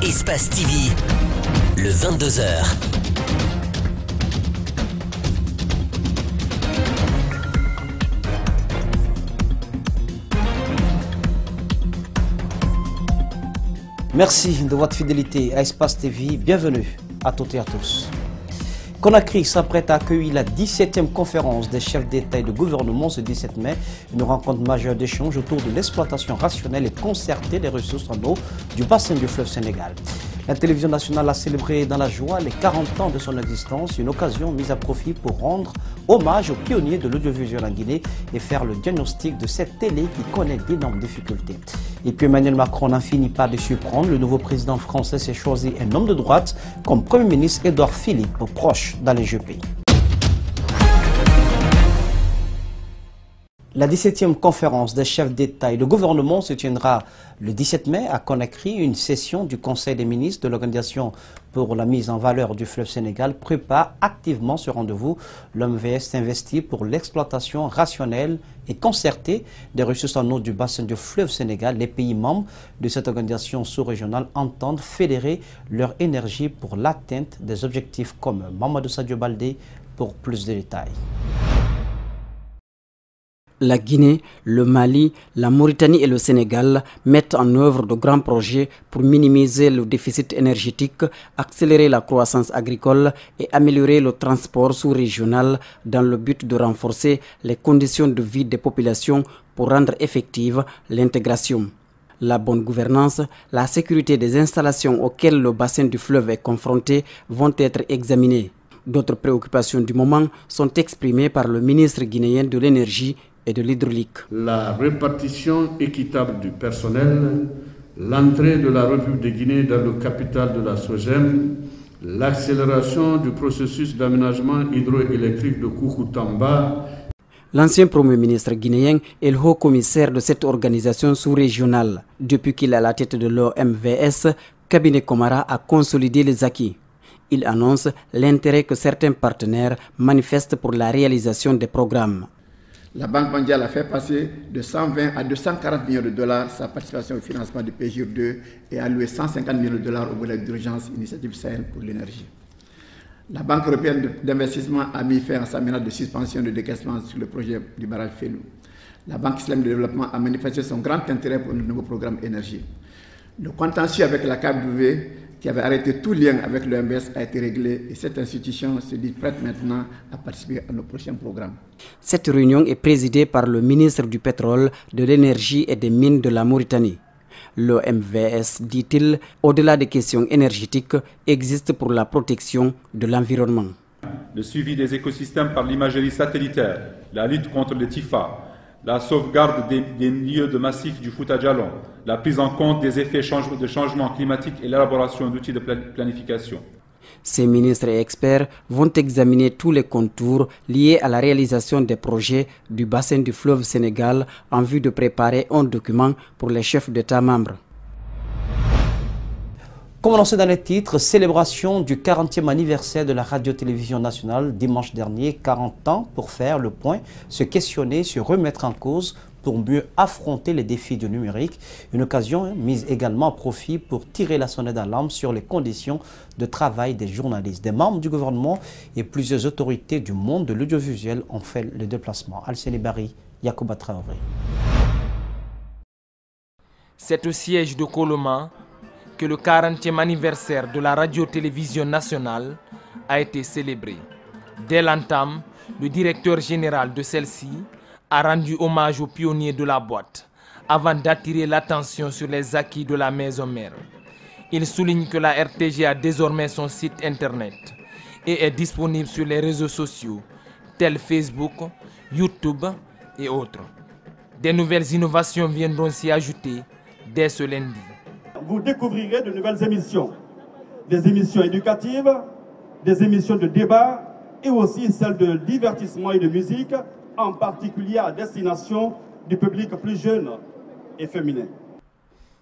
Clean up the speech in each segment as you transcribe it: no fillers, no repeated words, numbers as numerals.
Espace TV, le 22h. Merci de votre fidélité à Espace TV. Bienvenue à toutes et à tous. Conakry s'apprête à accueillir la 17e conférence des chefs d'État et de gouvernement ce 17 mai, une rencontre majeure d'échange autour de l'exploitation rationnelle et concertée des ressources en eau du bassin du fleuve Sénégal. La télévision nationale a célébré dans la joie les 40 ans de son existence, une occasion mise à profit pour rendre hommage aux pionniers de l'audiovisuel en Guinée et faire le diagnostic de cette télé qui connaît d'énormes difficultés. Et puis Emmanuel Macron n'en finit pas de surprendre. Le nouveau président français s'est choisi un homme de droite comme Premier ministre Édouard Philippe, proche d'Alain Juppé. La 17e conférence des chefs d'État et de gouvernement se tiendra le 17 mai à Conakry. Une session du Conseil des ministres de l'Organisation pour la mise en valeur du fleuve Sénégal prépare activement ce rendez-vous. L'OMVS s'investit pour l'exploitation rationnelle et concertée des ressources en eau du bassin du fleuve Sénégal. Les pays membres de cette organisation sous-régionale entendent fédérer leur énergie pour l'atteinte des objectifs communs. Mamadou Sadio Baldé pour plus de détails. La Guinée, le Mali, la Mauritanie et le Sénégal mettent en œuvre de grands projets pour minimiser le déficit énergétique, accélérer la croissance agricole et améliorer le transport sous-régional dans le but de renforcer les conditions de vie des populations pour rendre effective l'intégration. La bonne gouvernance, la sécurité des installations auxquelles le bassin du fleuve est confronté vont être examinées. D'autres préoccupations du moment sont exprimées par le ministre guinéen de l'énergie et de l'hydraulique. La répartition équitable du personnel, l'entrée de la République de Guinée dans le capital de la SOGEM, l'accélération du processus d'aménagement hydroélectrique de Koukoutamba. L'ancien Premier ministre guinéen est le haut-commissaire de cette organisation sous-régionale. Depuis qu'il est à la tête de l'OMVS, Cabinet Komara a consolidé les acquis. Il annonce l'intérêt que certains partenaires manifestent pour la réalisation des programmes. La Banque mondiale a fait passer de 120 à 240 millions de dollars sa participation au financement du PGIR 2 et a alloué 150 millions de dollars au volet d'urgence Initiative Sahel pour l'énergie. La Banque européenne d'investissement a mis fin à sa menace de suspension de décaissement sur le projet du barrage Fellou. La Banque islamique de développement a manifesté son grand intérêt pour le nouveau programme énergie. Le contentieux avec la KW, qui avait arrêté tout lien avec l'OMS, a été réglé et cette institution se dit prête maintenant à participer à nos prochains programmes. Cette réunion est présidée par le ministre du Pétrole, de l'Énergie et des Mines de la Mauritanie. L'OMVS, dit-il, au-delà des questions énergétiques, existe pour la protection de l'environnement. Le suivi des écosystèmes par l'imagerie satellitaire, la lutte contre le TIFA, la sauvegarde des lieux de massif du Fouta Djallon, la prise en compte des effets de changement climatique et l'élaboration d'outils de planification. Ces ministres et experts vont examiner tous les contours liés à la réalisation des projets du bassin du fleuve Sénégal en vue de préparer un document pour les chefs d'État membres. Comme annoncé dans les titres, célébration du 40e anniversaire de la radio-télévision nationale dimanche dernier, 40 ans pour faire le point, se questionner, se remettre en cause pour mieux affronter les défis du numérique. Une occasion mise également à profit pour tirer la sonnette d'alarme sur les conditions de travail des journalistes. Des membres du gouvernement et plusieurs autorités du monde de l'audiovisuel ont fait le déplacement. Alcéné Barry, Yacouba Traoré. C'est au siège de Coloma que le 40e anniversaire de la radio-télévision nationale a été célébré. Dès l'entame, le directeur général de celle-ci a rendu hommage aux pionniers de la boîte, avant d'attirer l'attention sur les acquis de la maison mère. Il souligne que la RTG a désormais son site internet et est disponible sur les réseaux sociaux tels Facebook, YouTube et autres. Des nouvelles innovations viendront s'y ajouter dès ce lundi. Vous découvrirez de nouvelles émissions, des émissions éducatives, des émissions de débat et aussi celles de divertissement et de musique, en particulier à destination du public plus jeune et féminin.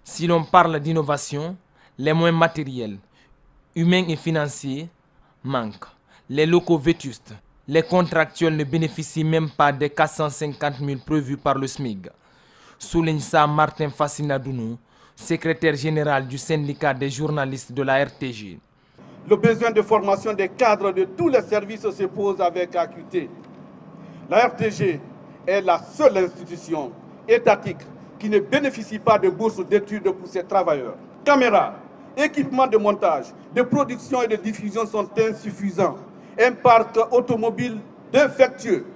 Si l'on parle d'innovation, les moyens matériels, humains et financiers manquent. Les locaux vétustes, les contractuels ne bénéficient même pas des 450 000 prévus par le SMIG. Souligne ça Martin Fassinadounou, secrétaire général du syndicat des journalistes de la RTG. Le besoin de formation des cadres de tous les services se pose avec acuité. La RTG est la seule institution étatique qui ne bénéficie pas de bourse d'études pour ses travailleurs. Caméras, équipements de montage, de production et de diffusion sont insuffisants. Un parc automobile défectueux.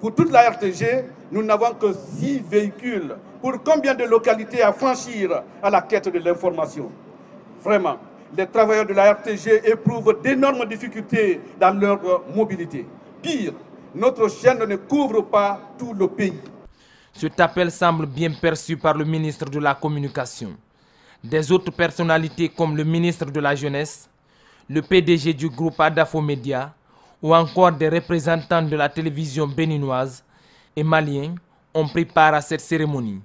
Pour toute la RTG, nous n'avons que 6 véhicules. Pour combien de localités à franchir à la quête de l'information? Vraiment, les travailleurs de la RTG éprouvent d'énormes difficultés dans leur mobilité. Pire, notre chaîne ne couvre pas tout le pays. Cet appel semble bien perçu par le ministre de la Communication. Des autres personnalités comme le ministre de la Jeunesse, le PDG du groupe Adafo Média ou encore des représentants de la télévision béninoise et maliens ont pris part à cette cérémonie.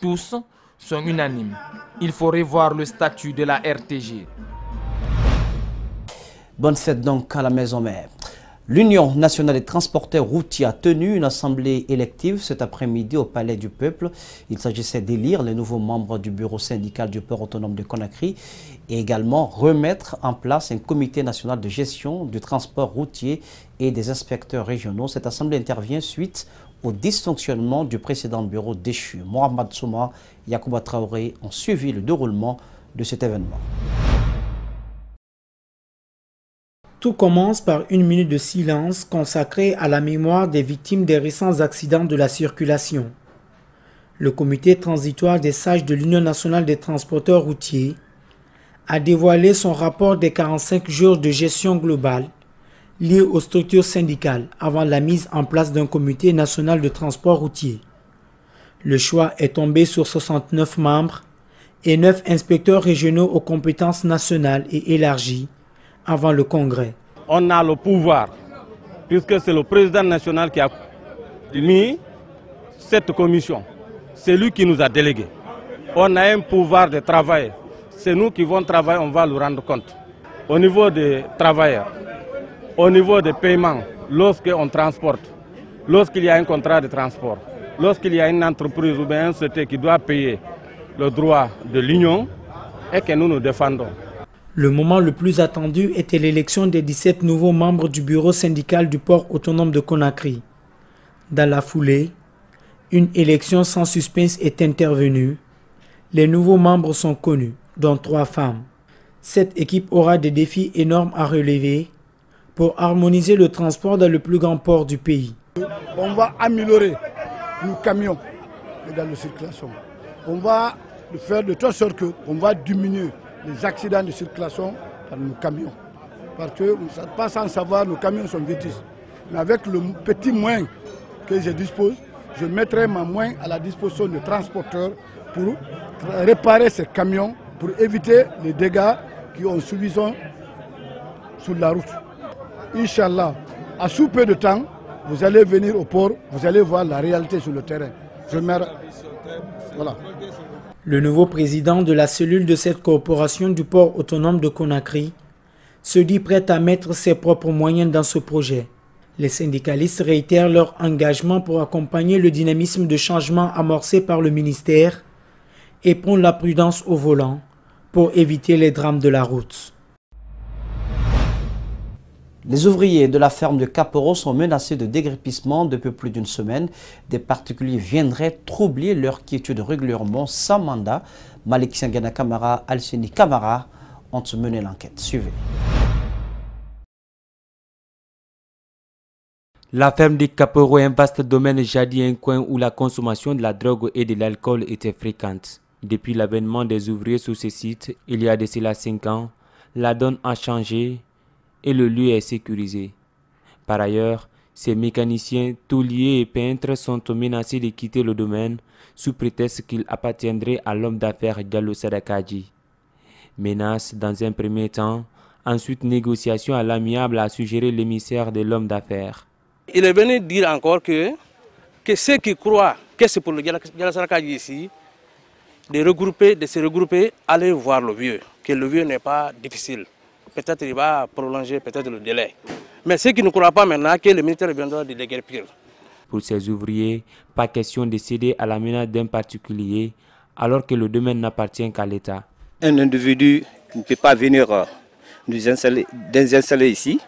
Tous sont unanimes. Il faut revoir le statut de la RTG. Bonne fête donc à la maison mère. L'Union nationale des transporteurs routiers a tenu une assemblée élective cet après-midi au Palais du Peuple. Il s'agissait d'élire les nouveaux membres du bureau syndical du port autonome de Conakry et également remettre en place un comité national de gestion du transport routier et des inspecteurs régionaux. Cette assemblée intervient suite au dysfonctionnement du précédent bureau déchu. Mohamed Souma et Yacouba Traoré ont suivi le déroulement de cet événement. Tout commence par une minute de silence consacrée à la mémoire des victimes des récents accidents de la circulation. Le comité transitoire des sages de l'Union nationale des transporteurs routiers a dévoilé son rapport des 45 jours de gestion globale liés aux structures syndicales avant la mise en place d'un comité national de transport routier. Le choix est tombé sur 69 membres et 9 inspecteurs régionaux aux compétences nationales et élargies avant le congrès. On a le pouvoir, puisque c'est le président national qui a mis cette commission. C'est lui qui nous a délégués. On a un pouvoir de travail. C'est nous qui vont travailler, on va le rendre compte. Au niveau des travailleurs, au niveau des paiements, lorsqu'on transporte, lorsqu'il y a un contrat de transport, lorsqu'il y a une entreprise ou bien un société qui doit payer le droit de l'Union et que nous nous défendons. Le moment le plus attendu était l'élection des 17 nouveaux membres du bureau syndical du port autonome de Conakry. Dans la foulée, une élection sans suspense est intervenue. Les nouveaux membres sont connus, dont 3 femmes. Cette équipe aura des défis énormes à relever pour harmoniser le transport dans le plus grand port du pays. On va améliorer nos camions dans la circulation. On va faire de telle sorte qu'on va diminuer les accidents de circulation dans nos camions. Parce que, pas sans savoir, nos camions sont vétustes. Mais avec le petit moyen que je dispose, je mettrai ma main à la disposition des transporteurs pour réparer ces camions, pour éviter les dégâts qui ont subi sur la route. Inch'Allah, à sous peu de temps, vous allez venir au port, vous allez voir la réalité sur le terrain. Voilà. Le nouveau président de la cellule de cette corporation du port autonome de Conakry se dit prêt à mettre ses propres moyens dans ce projet. Les syndicalistes réitèrent leur engagement pour accompagner le dynamisme de changement amorcé par le ministère et prendre la prudence au volant pour éviter les drames de la route. Les ouvriers de la ferme de Caporo sont menacés de déguerpissement depuis plus d'une semaine. Des particuliers viendraient troubler leur quiétude régulièrement sans mandat. Malik Sangana Kamara, Alceni Kamara ont mené l'enquête. Suivez. La ferme de Caporo est un vaste domaine jadis un coin où la consommation de la drogue et de l'alcool était fréquente. Depuis l'avènement des ouvriers sur ce site, il y a de cela 5 ans, la donne a changé et le lieu est sécurisé. Par ailleurs, ces mécaniciens, tauliers et peintres sont menacés de quitter le domaine sous prétexte qu'il appartiendrait à l'homme d'affaires Diallo Sadakaji. Menace dans un premier temps, ensuite négociation à l'amiable a suggéré l'émissaire de l'homme d'affaires. Il est venu dire encore que ceux qui croient que c'est pour le Diallo Sadakaji ici, de se regrouper, aller voir le vieux, que le vieux n'est pas difficile. Peut-être il va prolonger peut-être le délai. Mais ceux qui ne croient pas maintenant que le ministère viendra de déguerpir. Pour ces ouvriers, pas question de céder à la menace d'un particulier alors que le domaine n'appartient qu'à l'État. Un individu ne peut pas venir nous installer ici,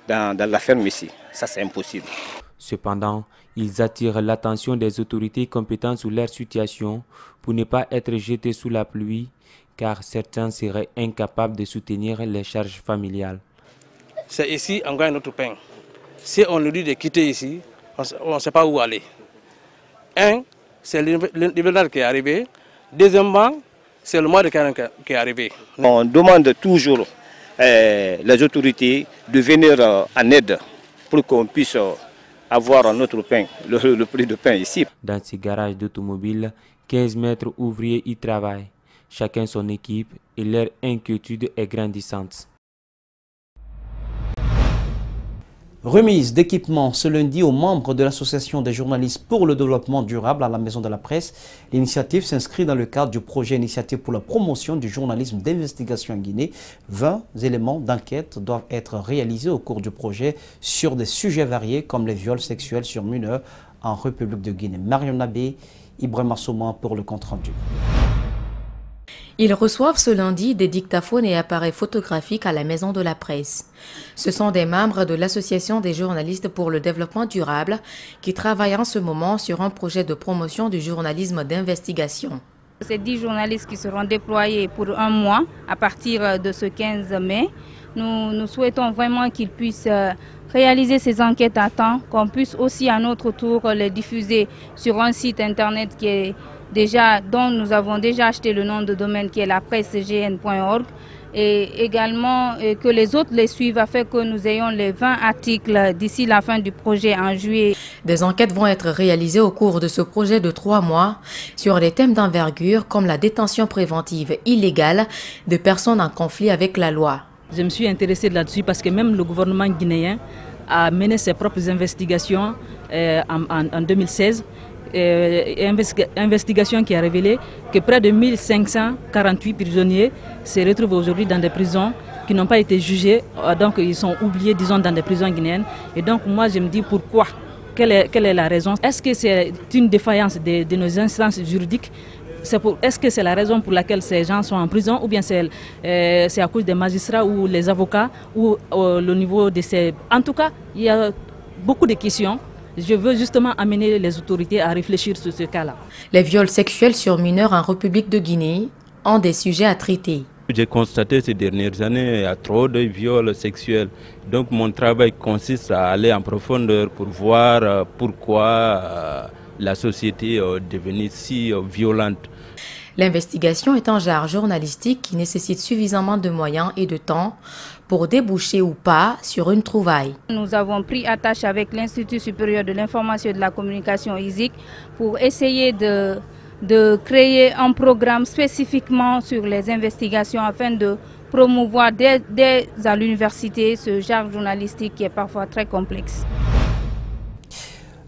dans la ferme ici. Ça, c'est impossible. Cependant, ils attirent l'attention des autorités compétentes sur leur situation pour ne pas être jetés sous la pluie, car certains seraient incapables de soutenir les charges familiales. C'est ici on gagne notre pain. Si on nous dit de quitter ici, on ne sait pas où aller. Un, c'est l'hivernage qui est arrivé. Deuxièmement, c'est le mois de carême qui est arrivé. On demande toujours les autorités de venir en aide pour qu'on puisse avoir notre pain, le prix de pain ici. Dans ces garages d'automobile, 15 maîtres ouvriers y travaillent, chacun son équipe, et leur inquiétude est grandissante. Remise d'équipements ce lundi aux membres de l'Association des journalistes pour le développement durable à la Maison de la Presse. L'initiative s'inscrit dans le cadre du projet Initiative pour la promotion du journalisme d'investigation en Guinée. 20 éléments d'enquête doivent être réalisés au cours du projet sur des sujets variés comme les viols sexuels sur mineurs en République de Guinée. Marion Nabé, Ibrahim Assouman pour le compte-rendu. Ils reçoivent ce lundi des dictaphones et appareils photographiques à la Maison de la Presse. Ce sont des membres de l'Association des journalistes pour le développement durable qui travaillent en ce moment sur un projet de promotion du journalisme d'investigation. C'est 10 journalistes qui seront déployés pour un mois à partir de ce 15 mai. Nous souhaitons vraiment qu'ils puissent réaliser ces enquêtes à temps, qu'on puisse aussi à notre tour les diffuser sur un site internet qui est dont nous avons déjà acheté le nom de domaine qui est lapressegn.org et également que les autres les suivent afin que nous ayons les 20 articles d'ici la fin du projet en juillet. Des enquêtes vont être réalisées au cours de ce projet de 3 mois sur des thèmes d'envergure comme la détention préventive illégale de personnes en conflit avec la loi. Je me suis intéressée là-dessus parce que même le gouvernement guinéen a mené ses propres investigations en 2016. Investigation qui a révélé que près de 1548 prisonniers se retrouvent aujourd'hui dans des prisons qui n'ont pas été jugés, donc ils sont oubliés, disons, dans des prisons guinéennes. Et donc moi je me dis pourquoi, quelle est la raison? Est-ce que c'est une défaillance de nos instances juridiques? Est-ce que c'est la raison pour laquelle ces gens sont en prison ou bien c'est à cause des magistrats ou les avocats ou le niveau de ces... En tout cas, il y a beaucoup de questions. Je veux justement amener les autorités à réfléchir sur ce cas-là. Les viols sexuels sur mineurs en République de Guinée ont des sujets à traiter. J'ai constaté ces dernières années qu'il y a trop de viols sexuels. Donc mon travail consiste à aller en profondeur pour voir pourquoi la société est devenue si violente. L'investigation est un genre journalistique qui nécessite suffisamment de moyens et de temps pour déboucher ou pas sur une trouvaille. Nous avons pris attache avec l'Institut supérieur de l'information et de la communication ISIC pour essayer de créer un programme spécifiquement sur les investigations afin de promouvoir dès à l'université ce genre journalistique qui est parfois très complexe.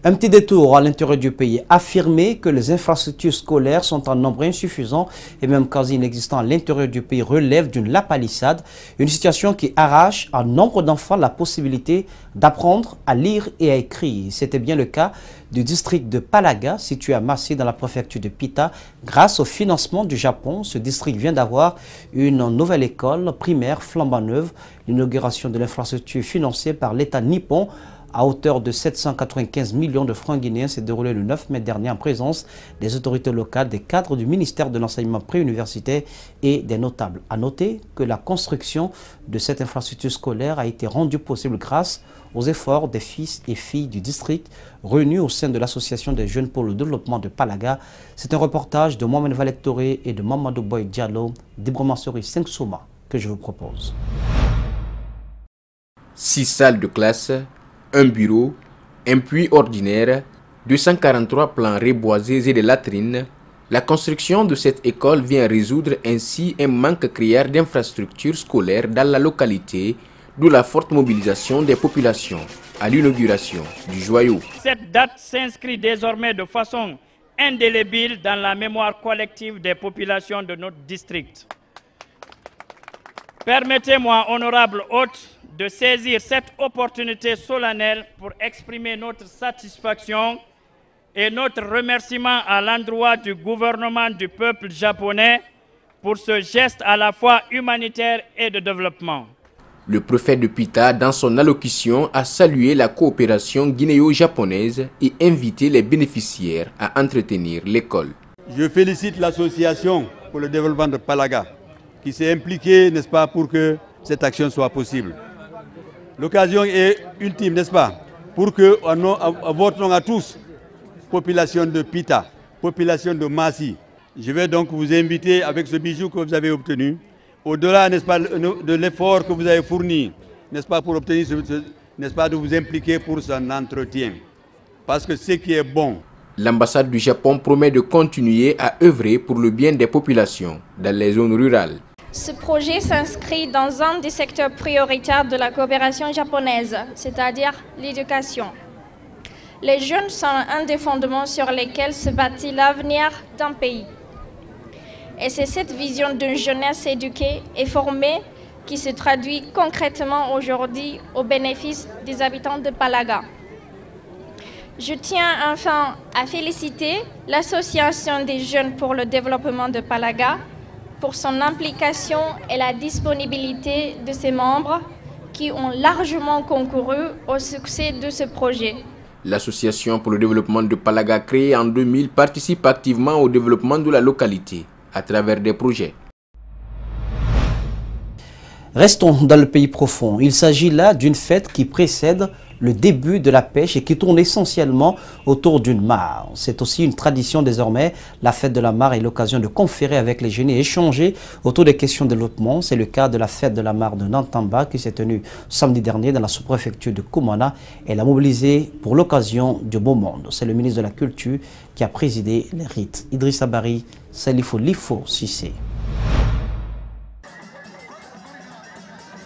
Un petit détour à l'intérieur du pays. Affirmer que les infrastructures scolaires sont en nombre insuffisant et même quasi inexistant à l'intérieur du pays relève d'une lapalissade, une situation qui arrache à nombre d'enfants la possibilité d'apprendre à lire et à écrire. C'était bien le cas du district de Palaga, situé à Massy dans la préfecture de Pita. Grâce au financement du Japon, ce district vient d'avoir une nouvelle école primaire flambant neuve. L'inauguration de l'infrastructure financée par l'État nippon à hauteur de 795 millions de francs guinéens s'est déroulé le 9 mai dernier en présence des autorités locales, des cadres du ministère de l'enseignement préuniversitaire et des notables. A noter que la construction de cette infrastructure scolaire a été rendue possible grâce aux efforts des fils et filles du district réunis au sein de l'Association des jeunes pour le développement de Palaga. C'est un reportage de Mohamed Valek Touré et de Mamadou Boy Diallo d'Ibrahima 5 Souma que je vous propose. 6 salles de classe, un bureau, un puits ordinaire, 243 plans reboisés et des latrines. La construction de cette école vient résoudre ainsi un manque criard d'infrastructures scolaires dans la localité, d'où la forte mobilisation des populations à l'inauguration du joyau. Cette date s'inscrit désormais de façon indélébile dans la mémoire collective des populations de notre district. Permettez-moi, honorable hôte, de saisir cette opportunité solennelle pour exprimer notre satisfaction et notre remerciement à l'endroit du gouvernement du peuple japonais pour ce geste à la fois humanitaire et de développement. Le préfet de Pita, dans son allocution, a salué la coopération guinéo-japonaise et invité les bénéficiaires à entretenir l'école. Je félicite l'association pour le développement de Palaga, qui s'est impliquée, n'est-ce pas, pour que cette action soit possible. L'occasion est ultime, n'est-ce pas, pour que, à votre nom à tous, population de Pita, population de Massi, je vais donc vous inviter avec ce bijou que vous avez obtenu, au-delà, n'est-ce pas, de l'effort que vous avez fourni, n'est-ce pas, pour obtenir, n'est-ce pas, de vous impliquer pour son entretien. Parce que ce qui est bon. L'ambassade du Japon promet de continuer à œuvrer pour le bien des populations dans les zones rurales. Ce projet s'inscrit dans un des secteurs prioritaires de la coopération japonaise, c'est-à-dire l'éducation. Les jeunes sont un des fondements sur lesquels se bâtit l'avenir d'un pays. Et c'est cette vision d'une jeunesse éduquée et formée qui se traduit concrètement aujourd'hui au bénéfice des habitants de Palaga. Je tiens enfin à féliciter l'Association des jeunes pour le développement de Palaga pour son implication et la disponibilité de ses membres qui ont largement concouru au succès de ce projet. L'association pour le développement de Palaga, créée en 2000, participe activement au développement de la localité à travers des projets. Restons dans le pays profond. Il s'agit là d'une fête qui précède le début de la pêche et qui tourne essentiellement autour d'une mare. C'est aussi une tradition désormais. La fête de la mare est l'occasion de conférer avec les jeunes et échanger autour des questions de développement. C'est le cas de la fête de la mare de Nantamba qui s'est tenue samedi dernier dans la sous-préfecture de Koumana. Elle a mobilisé pour l'occasion du beau monde. C'est le ministre de la Culture qui a présidé les rites. Idrissa Bari, Salifo Lifo Sissé.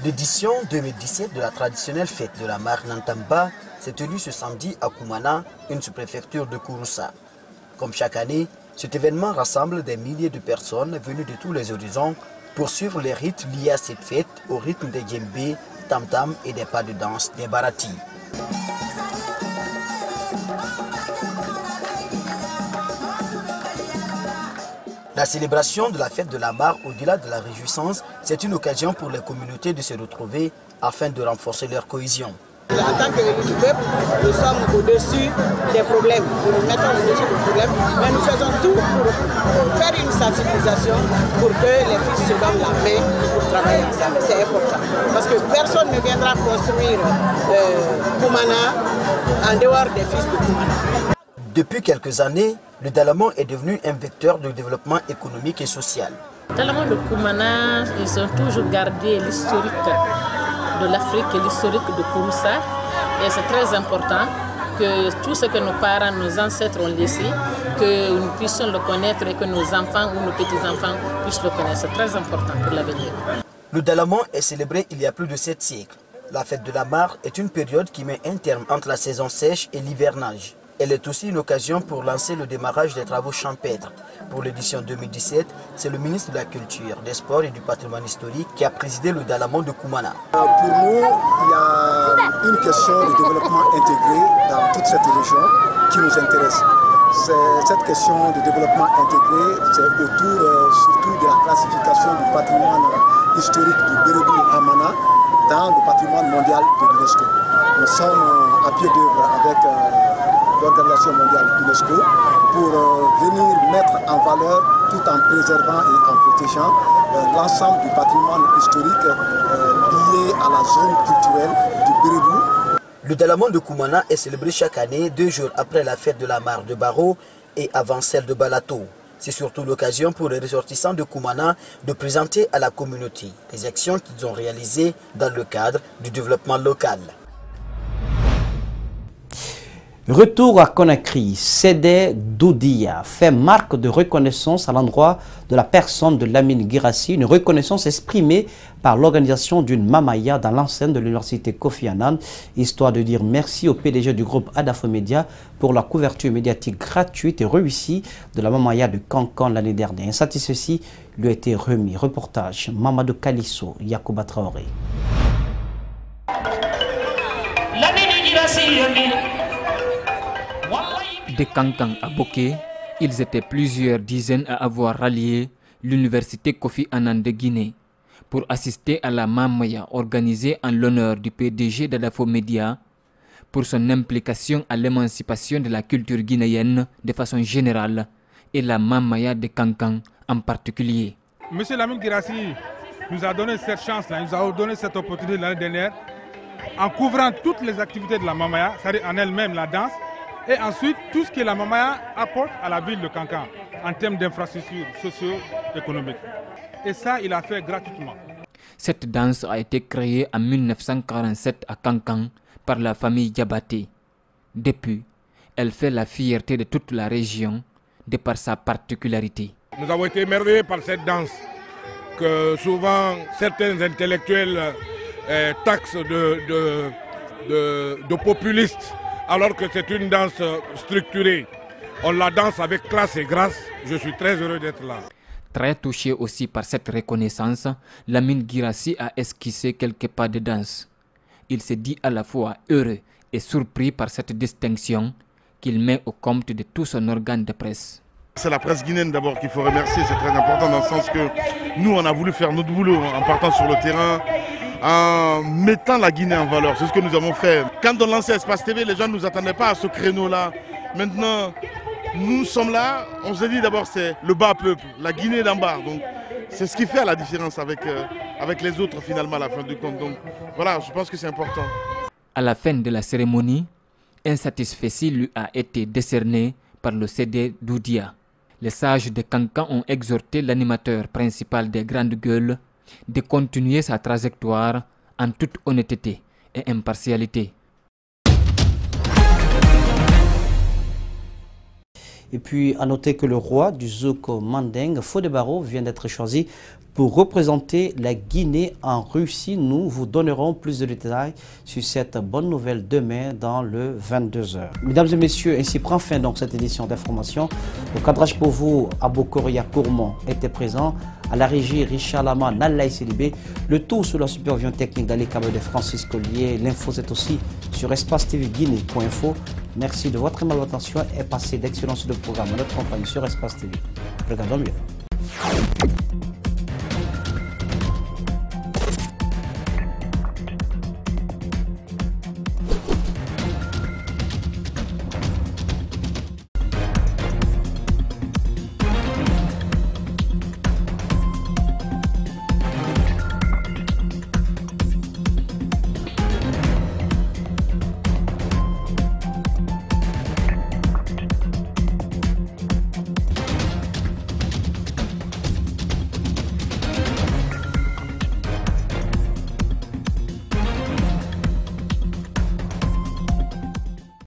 L'édition 2017 de la traditionnelle fête de la mare Nantamba s'est tenue ce samedi à Koumana, une sous-préfecture de Kouroussa. Comme chaque année, cet événement rassemble des milliers de personnes venues de tous les horizons pour suivre les rites liés à cette fête au rythme des djembés, tam-tam et des pas de danse des baratis. La célébration de la fête de la mare, au-delà de la réjouissance, c'est une occasion pour les communautés de se retrouver afin de renforcer leur cohésion. En tant qu'élus du peuple, nous sommes au-dessus des problèmes. Nous nous mettons au-dessus des problèmes, mais nous faisons tout pour faire une sensibilisation pour que les fils se donnent la main pour travailler ensemble. C'est important. Parce que personne ne viendra construire Koumana en dehors des fils de Koumana. Depuis quelques années, le Dalamon est devenu un vecteur de développement économique et social. Dalamon de Koumana, ils ont toujours gardé l'historique de l'Afrique et l'historique de Kouroussa. Et c'est très important que tout ce que nos parents, nos ancêtres ont laissé, que nous puissions le connaître et que nos enfants ou nos petits-enfants puissent le connaître. C'est très important pour l'avenir. Le Dalamon est célébré il y a plus de 7 siècles. La fête de la mare est une période qui met un terme entre la saison sèche et l'hivernage. Elle est aussi une occasion pour lancer le démarrage des travaux champêtres. Pour l'édition 2017, c'est le ministre de la Culture, des Sports et du Patrimoine historique qui a présidé le Dalamon de Koumana. Pour nous, il y a une question de développement intégré dans toute cette région qui nous intéresse. Cette question de développement intégré, c'est autour surtout de la classification du patrimoine historique du Bérébou Amana dans le patrimoine mondial de l'UNESCO. Nous sommes à pied d'œuvre avec l'Organisation mondiale de l'UNESCO pour venir mettre en valeur tout en préservant et en protégeant l'ensemble du patrimoine historique lié à la zone culturelle du Bérébou. Le Dalamon de Koumana est célébré chaque année 2 jours après la fête de la mare de Baro et avant celle de Balato. C'est surtout l'occasion pour les ressortissants de Koumana de présenter à la communauté les actions qu'ils ont réalisées dans le cadre du développement local. Retour à Conakry, Sédé Doudia fait marque de reconnaissance à l'endroit de la personne de Lamine Guirassi, une reconnaissance exprimée par l'organisation d'une mamaya dans l'enceinte de l'université Kofi Annan, histoire de dire merci au PDG du groupe Adafo Média pour la couverture médiatique gratuite et réussie de la mamaya de Cancan l'année dernière. Un satisfait lui a été remis. Reportage Mamadou Kalisso, Yacouba Traoré. De Kankan à Boké, ils étaient plusieurs dizaines à avoir rallié l'université Kofi Annan de Guinée pour assister à la Mamaya organisée en l'honneur du PDG d'Adafo Média pour son implication à l'émancipation de la culture guinéenne de façon générale et la Mamaya de Kankan en particulier. Monsieur Lamine Guirassy nous a donné cette chance-là, il nous a donné cette opportunité l'année dernière en couvrant toutes les activités de la Mamaya, c'est-à-dire en elle-même la danse, et ensuite tout ce que la Mamaya apporte à la ville de Kankan en termes d'infrastructures socio-économiques. Et ça, il a fait gratuitement. Cette danse a été créée en 1947 à Kankan par la famille Diabaté. Depuis, elle fait la fierté de toute la région de par sa particularité. Nous avons été émerveillés par cette danse que souvent certains intellectuels taxent de populiste, alors que c'est une danse structurée. On la danse avec classe et grâce. Je suis très heureux d'être là. Très touché aussi par cette reconnaissance, Lamine Guirassy a esquissé quelques pas de danse. Il se dit à la fois heureux et surpris par cette distinction qu'il met au compte de tout son organe de presse. C'est la presse guinéenne d'abord qu'il faut remercier, c'est très important dans le sens que nous on a voulu faire notre boulot en partant sur le terrain, en mettant la Guinée en valeur, c'est ce que nous avons fait. Quand on lançait Espace TV, les gens ne nous attendaient pas à ce créneau-là. Maintenant, nous sommes là, on se dit d'abord c'est le bas peuple, la Guinée d'en bas. Donc c'est ce qui fait la différence avec les autres finalement à la fin du compte. Donc voilà, je pense que c'est important. À la fin de la cérémonie, un satisfecit lui a été décerné par le CD Doudia. Les sages de Kankan ont exhorté l'animateur principal des Grandes Gueules de continuer sa trajectoire en toute honnêteté et impartialité. Et puis, à noter que le roi du Zouk Manding, Fodé Barro, vient d'être choisi pour représenter la Guinée en Russie. Nous vous donnerons plus de détails sur cette bonne nouvelle demain dans le 22h. Mesdames et messieurs, ainsi prend fin donc cette édition d'information. Le cadrage pour vous, Abokoria Kourmon, était présent. À la régie, Richard Lama, Nalaï Silibé. Le tout sous la supervision technique d'Ali Kabel de Francis Collier. L'info est aussi sur espace-tv-guinée.info. Merci de votre aimable attention et passez d'excellents programmes à notre compagnie sur Espace TV. Regardons mieux.